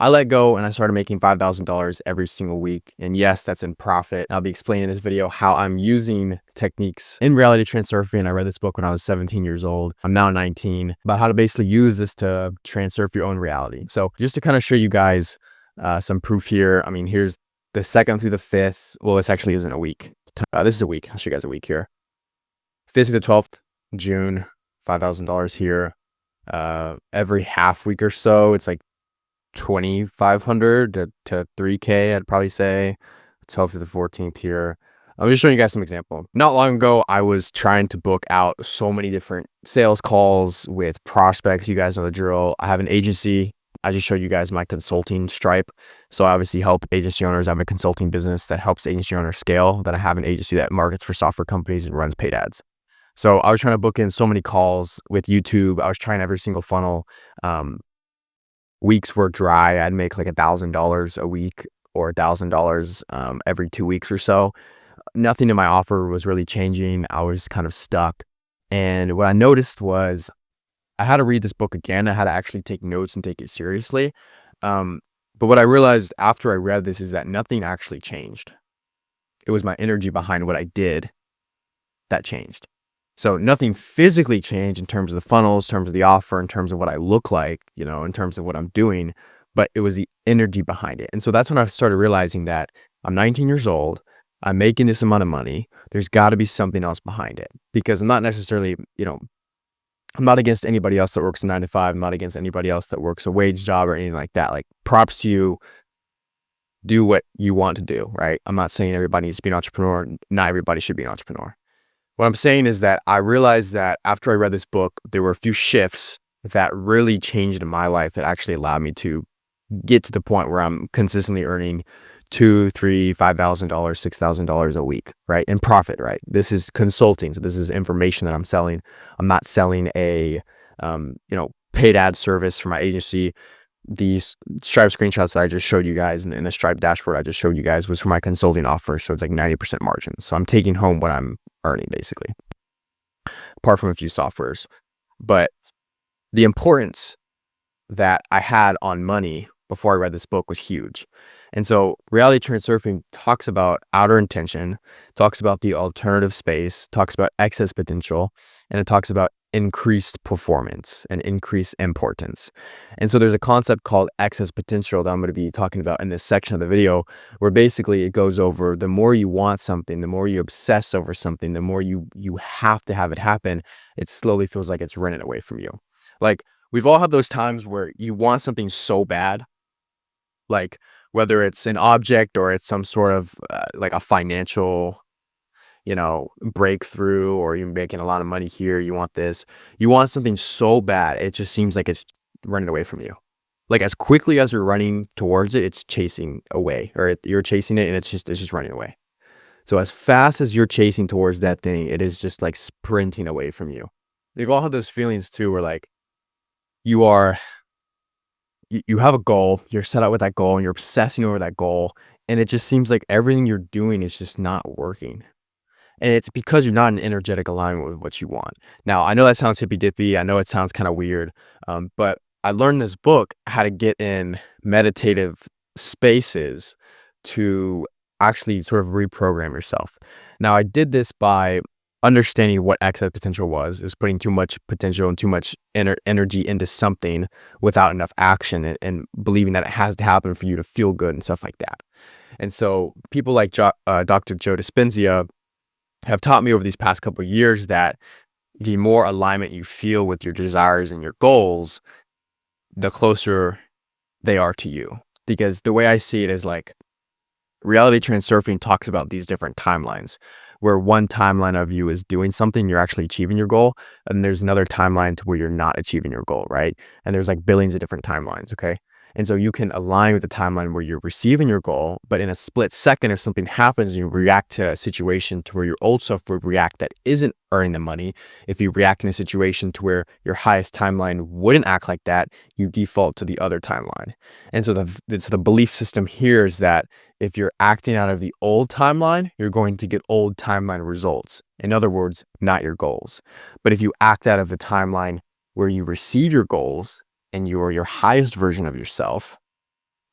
I let go and I started making $5,000 every single week. And yes, that's in profit. I'll be explaining in this video how I'm using techniques in reality surfing. I read this book when I was 17 years old. I'm now 19, about how to basically use this to surf your own reality. So just to kind of show you guys some proof here. I mean, here's the 2nd through the 5th. Well, this actually isn't a week. This is a week. I'll show you guys a week here. 5th through the 12th, June, $5,000 here. Every half week or so, it's like 2,500 to 3K, I'd probably say. 12th to the 14th here. I'm just showing you guys some example. Not long ago, I was trying to book out so many different sales calls with prospects. You guys know the drill. I have an agency. I just showed you guys my consulting stripe. So I obviously help agency owners. I have a consulting business that helps agency owners scale. Then I have an agency that markets for software companies and runs paid ads. So I was trying to book in so many calls with YouTube. I was trying every single funnel. Weeks were dry. I'd make like $1,000 a week or $1,000 every 2 weeks or so. Nothing in my offer was really changing. I was kind of stuck. And what I noticed was I had to read this book again. I had to actually take notes and take it seriously. But what I realized after I read this is that nothing actually changed. It was my energy behind what I did that changed. So nothing physically changed in terms of the funnels, in terms of the offer, in terms of what I look like, in terms of what I'm doing, but it was the energy behind it. And so that's when I started realizing that I'm 19 years old. I'm making this amount of money. There's got to be something else behind it, because I'm not necessarily, I'm not against anybody else that works a 9 to 5. I'm not against anybody else that works a wage job or anything like that. Like, props to you. Do what you want to do, right? I'm not saying everybody needs to be an entrepreneur. Not everybody should be an entrepreneur. What I'm saying is that I realized that after I read this book, there were a few shifts that really changed in my life that actually allowed me to get to the point where I'm consistently earning $2,000, $3,000, $5,000, $6,000 a week, right? In profit, right? This is consulting. So this is information that I'm selling. I'm not selling a, paid ad service for my agency. These Stripe screenshots that I just showed you guys and the Stripe dashboard I just showed you guys was for my consulting offer. So it's like 90% margin. So I'm taking home what I'm earning basically, apart from a few softwares. But the importance that I had on money before I read this book was huge. And so reality surfing talks about outer intention, talks about the alternative space, talks about excess potential, and it talks about increased performance and increased importance. And so there's a concept called excess potential that I'm going to be talking about in this section of the video, where basically it goes over the more you want something, the more you obsess over something, the more you have to have it happen, it slowly feels like it's running away from you. Like, we've all had those times where you want something so bad, like whether it's an object or it's some sort of like a financial breakthrough, or you're making a lot of money here, you want this, you want something so bad, it just seems like it's running away from you. Like, as quickly as you're running towards it, it's chasing away, or you're chasing it and it's just running away. So as fast as you're chasing towards that thing, it is just like sprinting away from you. You've all had those feelings too, where like you have a goal, you're set out with that goal and you're obsessing over that goal, and it just seems like everything you're doing is just not working. And it's because you're not in energetic alignment with what you want. Now, I know that sounds hippy-dippy. I know it sounds kind of weird, but I learned this book how to get in meditative spaces to actually sort of reprogram yourself. Now, I did this by understanding what excess potential was. It was putting too much potential and too much energy into something without enough action, and believing that it has to happen for you to feel good and stuff like that. And so people like Dr. Joe Dispenza have taught me over these past couple of years that the more alignment you feel with your desires and your goals, the closer they are to you. Because the way I see it is like, reality surfing talks about these different timelines, where one timeline of you is doing something, you're actually achieving your goal, and there's another timeline to where you're not achieving your goal, right? And there's like billions of different timelines, okay? And so you can align with the timeline where you're receiving your goal, but in a split second, if something happens and you react to a situation to where your old self would react that isn't earning the money, if you react in a situation to where your highest timeline wouldn't act like that, you default to the other timeline. And so the belief system here is that if you're acting out of the old timeline, you're going to get old timeline results. In other words, not your goals. But if you act out of the timeline where you receive your goals and you are your highest version of yourself,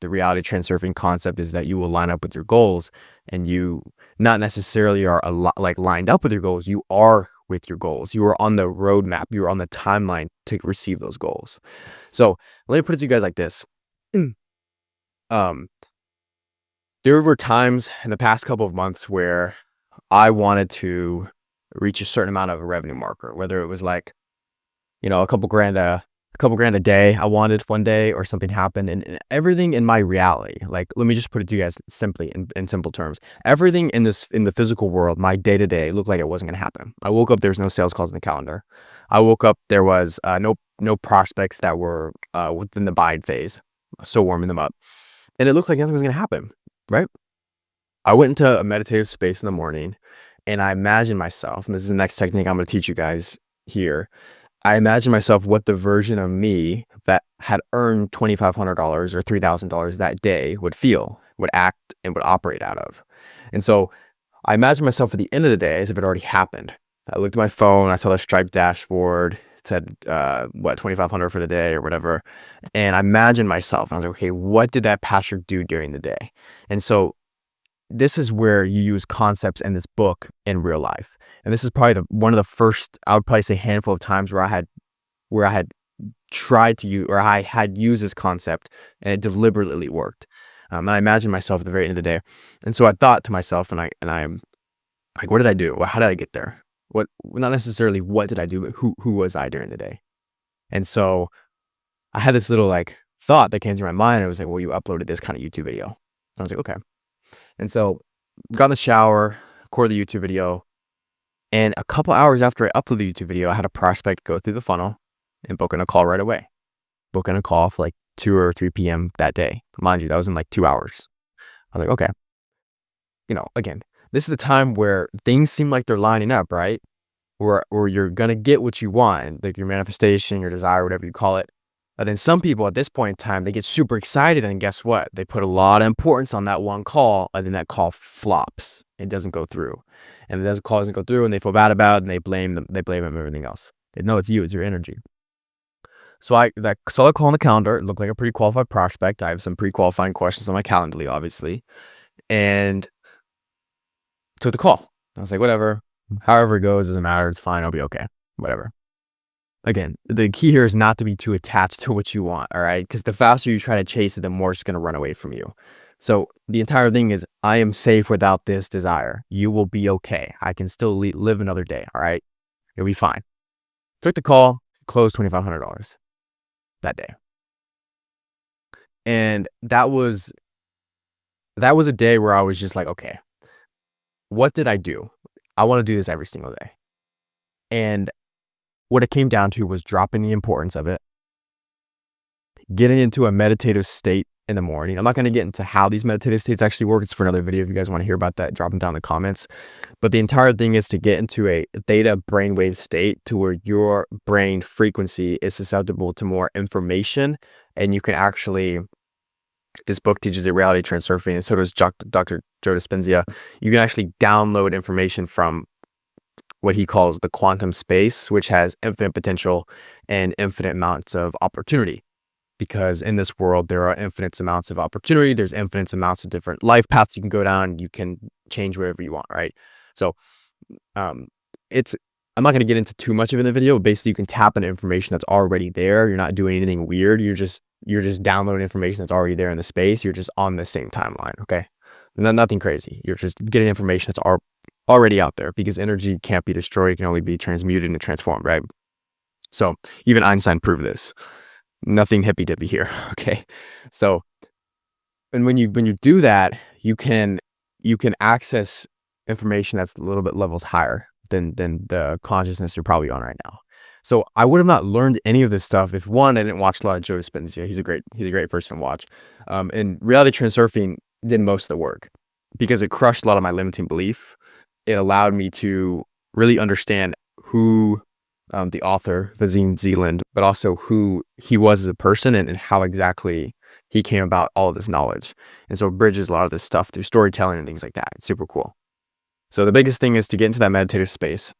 the reality transurfing concept is that you will line up with your goals, and you not necessarily are like lined up with your goals. You are with your goals. You are on the roadmap. You are on the timeline to receive those goals. So let me put it to you guys like this. Um, there were times in the past couple of months where I wanted to reach a certain amount of a revenue marker, whether it was like, a couple grand a day I wanted one day, or something happened, and everything in my reality, like, let me just put it to you guys simply in simple terms. Everything in the physical world, my day to day, looked like it wasn't going to happen. I woke up, there was no sales calls in the calendar. I woke up, there was no prospects that were within the buying phase, still warming them up, and it looked like nothing was going to happen, right? I went into a meditative space in the morning, and I imagined myself, and this is the next technique I'm going to teach you guys here. I imagined myself what the version of me that had earned $2,500 or $3,000 that day would feel, would act, and would operate out of. And so I imagined myself at the end of the day as if it already happened. I looked at my phone, I saw the striped dashboard, it said, 2,500 for the day or whatever. And I imagined myself, and I was like, okay, what did that Patrick do during the day? And so this is where you use concepts in this book in real life. And this is probably one of the first, I would probably say, handful of times where I had tried to use, or I had used this concept, and it deliberately worked. And I imagined myself at the very end of the day. And so I thought to myself, and I'm like, what did I do? How did I get there? Not necessarily what did I do, but who was I during the day? And so I had this little like thought that came to my mind. It was like, well, you uploaded this kind of YouTube video. And I was like, okay. And so got in the shower, recorded the YouTube video, and a couple hours after I uploaded the YouTube video, I had a prospect go through the funnel and book in a call right away. Book in a call for like 2 or 3 p.m. that day. Mind you, that was in like 2 hours. I was like, okay. Again, this is the time where things seem like they're lining up, right? Where you're going to get what you want, like your manifestation, your desire, whatever you call it. But then some people at this point in time, they get super excited, and guess what? They put a lot of importance on that one call, and then that call flops. It doesn't go through. And the call doesn't go through, and they feel bad about it, and they blame them everything else. No, it's you, it's your energy. So I saw the call on the calendar. It looked like a pretty qualified prospect. I have some pre-qualifying questions on my Calendly, obviously. And took the call. I was like, whatever. However it goes, doesn't matter. It's fine. I'll be okay. Whatever. Again, the key here is not to be too attached to what you want, all right? Because the faster you try to chase it, the more it's going to run away from you. So the entire thing is, I am safe without this desire. You will be okay. I can still live another day, all right? You'll be fine. Took the call, closed $2,500 that day. And that was a day where I was just like, okay, what did I do? I want to do this every single day. And what it came down to was dropping the importance of it, getting into a meditative state in the morning. I'm not going to get into how these meditative states actually work. It's for another video. If you guys want to hear about that, drop them down in the comments. But the entire thing is to get into a theta brainwave state to where your brain frequency is susceptible to more information. And you can actually, this book teaches a reality transurfing, and so does Dr. Joe Dispenza. You can actually download information from what he calls the quantum space, which has infinite potential and infinite amounts of opportunity. Because in this world, there are infinite amounts of opportunity. There's infinite amounts of different life paths you can go down. You can change wherever you want, right? So I'm not going to get into too much of it in the video. But basically, you can tap into information that's already there. You're not doing anything weird. You're just downloading information that's already there in the space. You're just on the same timeline, okay? Nothing crazy. You're just getting information that's already out there, because energy can't be destroyed. It can only be transmuted and transformed, right? So even Einstein proved this. Nothing hippy dippy here. Okay. So, and when you do that, you can access information that's a little bit levels higher than the consciousness you're probably on right now. So I would have not learned any of this stuff if, one, I didn't watch a lot of Joe Dispenza. He's a great person to watch. And reality transurfing did most of the work, because it crushed a lot of my limiting belief. It allowed me to really understand who the author, Vazim Zealand, but also who he was as a person, and how exactly he came about all of this knowledge. And so it bridges a lot of this stuff through storytelling and things like that. It's super cool. So the biggest thing is to get into that meditative space,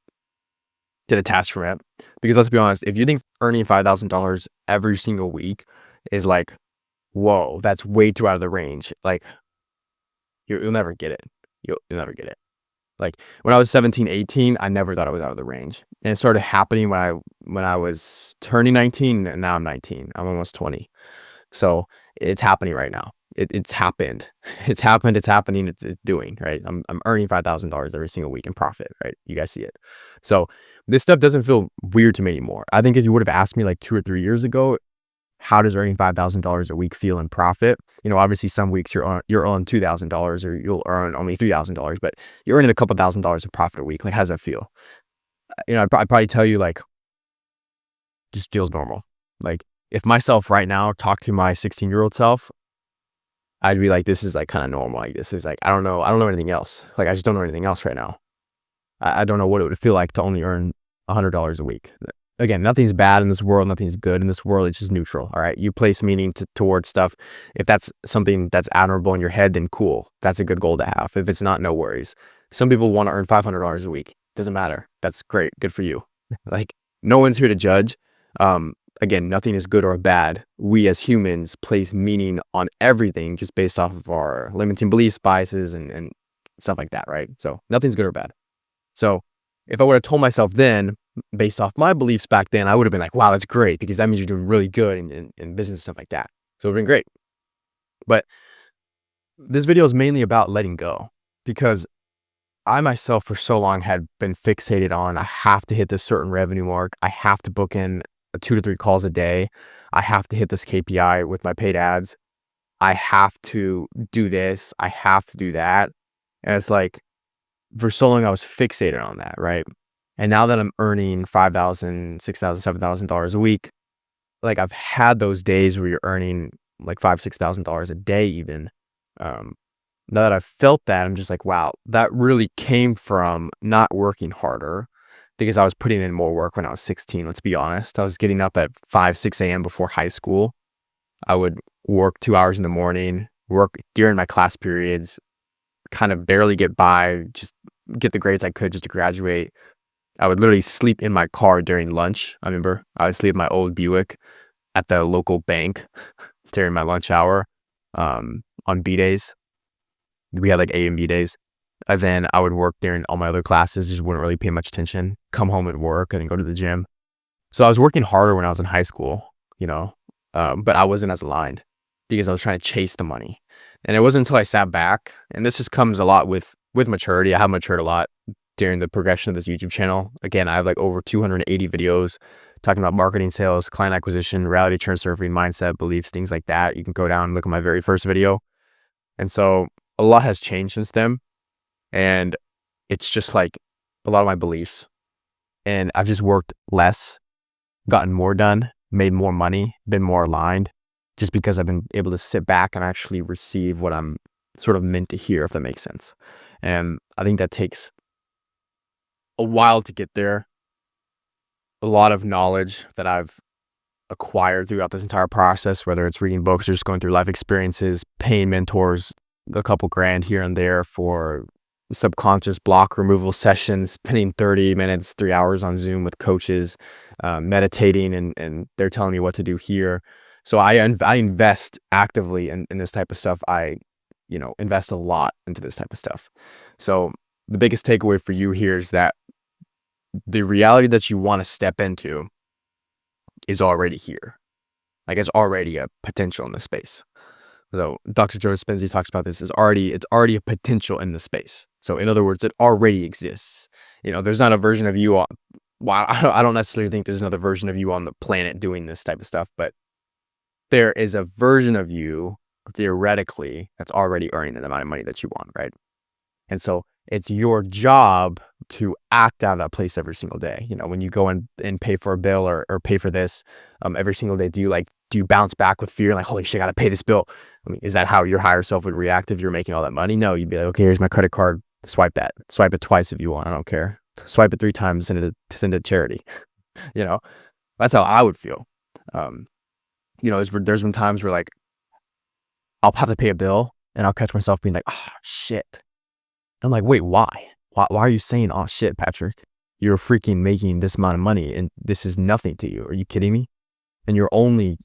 get attached from it. Because let's be honest, if you think earning $5,000 every single week is like whoa, that's way too out of the range. Like, you'll never get it. You'll never get it. Like, when I was 17, 18, I never thought it was out of the range. And it started happening when I was turning 19, and now I'm 19. I'm almost 20. So it's happening right now. It's happened. It's happened. It's happening. It's doing, right? I'm earning $5,000 every single week in profit, right? You guys see it. So this stuff doesn't feel weird to me anymore. I think if you would have asked me like 2 or 3 years ago, how does earning $5,000 a week feel in profit? Obviously some weeks you're on $2,000, or you'll earn only $3,000, but you're earning a couple $1,000s of profit a week. Like, how does that feel? I'd probably tell you, like, just feels normal. Like, if myself right now talked to my 16-year-old self, I'd be like, this is like kind of normal. Like, this is like, I don't know anything else. Like, I just don't know anything else right now. I don't know what it would feel like to only earn $100 a week. Again, nothing's bad in this world. Nothing's good in this world. It's just neutral. All right. You place meaning towards stuff. If that's something that's admirable in your head, then cool. That's a good goal to have. If it's not, no worries. Some people want to earn $500 a week. Doesn't matter. That's great. Good for you. Like, no one's here to judge. Again, nothing is good or bad. We as humans place meaning on everything just based off of our limiting beliefs, biases, and stuff like that, right? So nothing's good or bad. So if I would have told myself then, based off my beliefs back then, I would have been like, wow, that's great, because that means you're doing really good in business and stuff like that. So it would have been great. But this video is mainly about letting go, because I myself for so long had been fixated on, I have to hit this certain revenue mark. I have to book in 2 to 3 calls a day. I have to hit this KPI with my paid ads. I have to do this. I have to do that. And it's like, for so long I was fixated on that, right? And now that I'm earning $5,000, $6,000, $7,000 a week, like, I've had those days where you're earning like $5,000, $6,000 a day even. Now that I've felt that, I'm just like, wow, that really came from not working harder, because I was putting in more work when I was 16. Let's be honest. I was getting up at 5, 6 a.m. before high school. I would work 2 hours in the morning, work during my class periods, kind of barely get by, just get the grades I could just to graduate. I would literally sleep in my car during lunch. I remember I would sleep in my old Buick at the local bank during my lunch hour, on B days. We had like A and B days. And then I would work during all my other classes, just wouldn't really pay much attention, come home and work, and then go to the gym. So I was working harder when I was in high school, but I wasn't as aligned, because I was trying to chase the money. And it wasn't until I sat back, and this just comes a lot with maturity. I have matured a lot during the progression of this YouTube channel. Again, I have like over 280 videos talking about marketing, sales, client acquisition, reality churn surfing, mindset, beliefs, things like that. You can go down and look at my very first video. And so a lot has changed since then. And it's just like a lot of my beliefs. And I've just worked less, gotten more done, made more money, been more aligned, just because I've been able to sit back and actually receive what I'm sort of meant to hear, if that makes sense. And I think that takes a while to get there. A lot of knowledge that I've acquired throughout this entire process, whether it's reading books or just going through life experiences, paying mentors a couple grand here and there for subconscious block removal sessions, spending 30 minutes, 3 hours on Zoom with coaches, meditating, and they're telling me what to do here. So I invest actively in this type of stuff. I invest a lot into this type of stuff. So the biggest takeaway for you here is that the reality that you want to step into is already here. Like, it's already a potential in the space. So Dr. Joe Dispenza talks about this. It's already a potential in the space. So in other words, it already exists. There's not a version of you on, well, I don't necessarily think there's another version of you on the planet doing this type of stuff, but there is a version of you, theoretically, that's already earning the amount of money that you want, right? And so it's your job to act out of that place every single day. When you go and pay for a bill or pay for this every single day, do you bounce back with fear, like, holy shit, I gotta pay this bill? I mean, is that how your higher self would react if you're making all that money? No, you'd be like, okay, here's my credit card, swipe that. Swipe it twice if you want, I don't care. Swipe it 3 times, send it to charity. That's how I would feel. There's been times where, like, I'll have to pay a bill and I'll catch myself being like, oh shit. I'm like, wait, why? Why are you saying, oh shit, Patrick? You're freaking making this amount of money and this is nothing to you. Are you kidding me? And you're only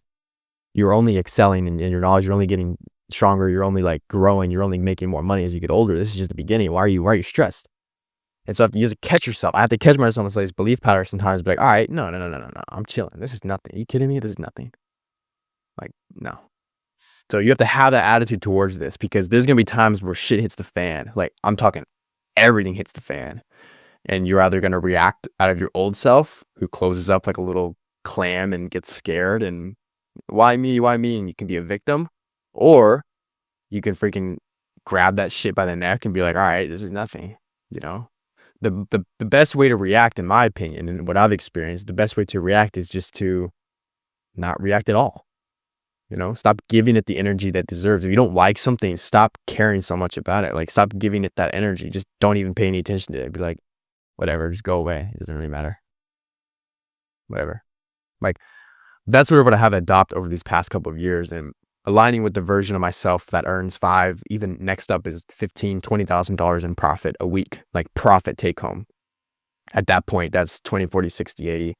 you're only excelling in your knowledge. You're only getting stronger. You're only like growing. You're only making more money as you get older. This is just the beginning. Why are you stressed? And so you have to catch yourself. I have to catch myself in this belief pattern sometimes. Be like, all right, no. I'm chilling. This is nothing. Are you kidding me? This is nothing. Like, no. So you have to have that attitude towards this, because there's gonna be times where shit hits the fan. Like, I'm talking, everything hits the fan, and you're either gonna react out of your old self, who closes up like a little clam and gets scared and why me, and you can be a victim, or you can freaking grab that shit by the neck and be like, all right, this is nothing. You know, the best way to react, in my opinion, and what I've experienced, the best way to react is just to not react at all. You know, stop giving it the energy that deserves. If you don't like something, stop caring so much about it. Like, stop giving it that energy. Just don't even pay any attention to it. Be like, whatever, just go away. It doesn't really matter. Whatever. Like, that's sort of what I have adopted over these past couple of years, and aligning with the version of myself that earns even next up is $15,000, $20,000 in profit a week, like profit take home. At that point, that's 20, 40, 60, 80.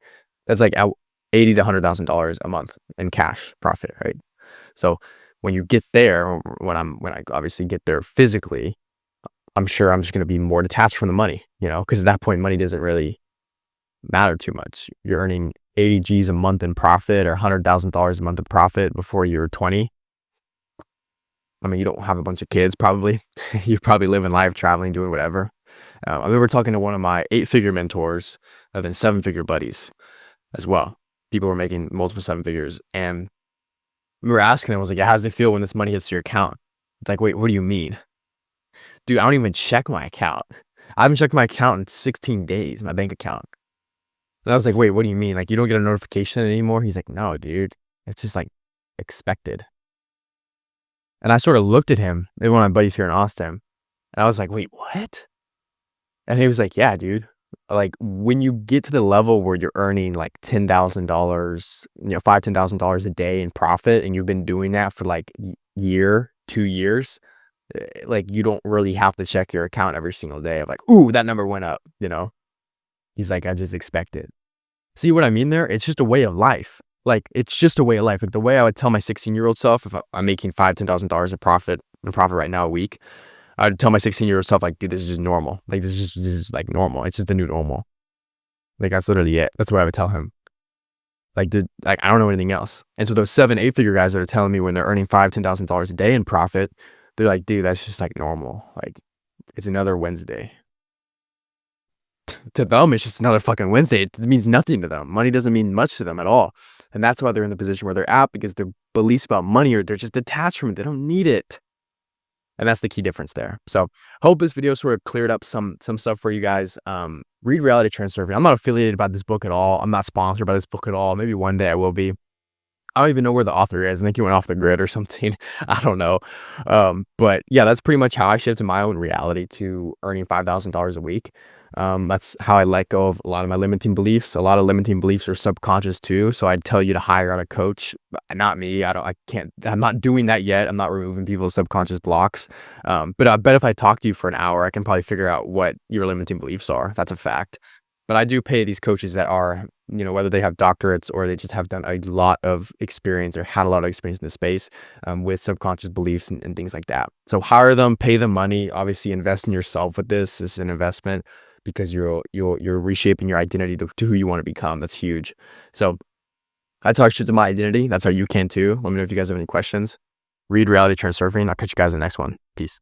That's like $80,000 to $100,000 a month in cash profit, right? So when you get there, when I obviously get there physically, I'm sure I'm just going to be more detached from the money, you know, because at that point, money doesn't really matter too much. You're earning 80 G's a month in profit, or $100,000 a month in profit before you're 20. I mean, you don't have a bunch of kids, probably. You're probably living life, traveling, doing whatever. I remember talking to one of my 8-figure mentors, and then 7-figure buddies as well. People were making multiple 7 figures, and we were asking them, I was like, yeah, how does it feel when this money hits your account? It's like, wait, what do you mean? Dude, I don't even check my account. I haven't checked my account in 16 days, my bank account. And I was like, wait, what do you mean? Like, you don't get a notification anymore? He's like, no, dude. It's just like expected. And I sort of looked at him, maybe one of my buddies here in Austin, and I was like, wait, what? And he was like, yeah, dude. Like, when you get to the level where you're earning like $10,000, $5,000, $10,000 a day in profit, and you've been doing that for like year, 2 years, like, you don't really have to check your account every single day of like, ooh, that number went up, you know? He's like, I just expect it. See what I mean there? It's just a way of life. Like, it's just a way of life. Like, the way I would tell my 16-year-old self, if I'm making $5,000, $10,000 of profit right now a week, I'd tell my 16-year-old self, like, dude, this is just normal. Like, this is like normal. It's just the new normal. Like, that's literally it. That's what I would tell him. Like, dude, like, I don't know anything else. And so those 7, 8-figure guys that are telling me when they're earning $5,000, $10,000 a day in profit, they're like, dude, that's just like normal. Like, it's another Wednesday. To them, it's just another fucking Wednesday. It means nothing to them. Money doesn't mean much to them at all. And that's why they're in the position where they're at, because their beliefs about money, or they're just detached from it. They don't need it. And that's the key difference there. So hope this video sort of cleared up some stuff for you guys. Read Reality Transfer. I'm not affiliated by this book at all. I'm not sponsored by this book at all. Maybe one day I will be. I don't even know where the author is. I think he went off the grid or something. I don't know. But yeah, that's pretty much how I shifted my own reality to earning $5,000 a week. That's how I let go of a lot of my limiting beliefs. A lot of limiting beliefs are subconscious too. So I'd tell you to hire out a coach, not me. I'm not doing that yet. I'm not removing people's subconscious blocks. But I bet if I talk to you for an hour, I can probably figure out what your limiting beliefs are. That's a fact. But I do pay these coaches that are, whether they have doctorates or they just have done a lot of experience or had a lot of experience in the space with subconscious beliefs and things like that. So hire them, pay them money, obviously invest in yourself with this. This is an investment, because you're reshaping your identity to who you want to become. That's huge. So that's how I shifted my identity. That's how you can too. Let me know if you guys have any questions. Read Reality Transurfing. I'll catch you guys in the next one. Peace.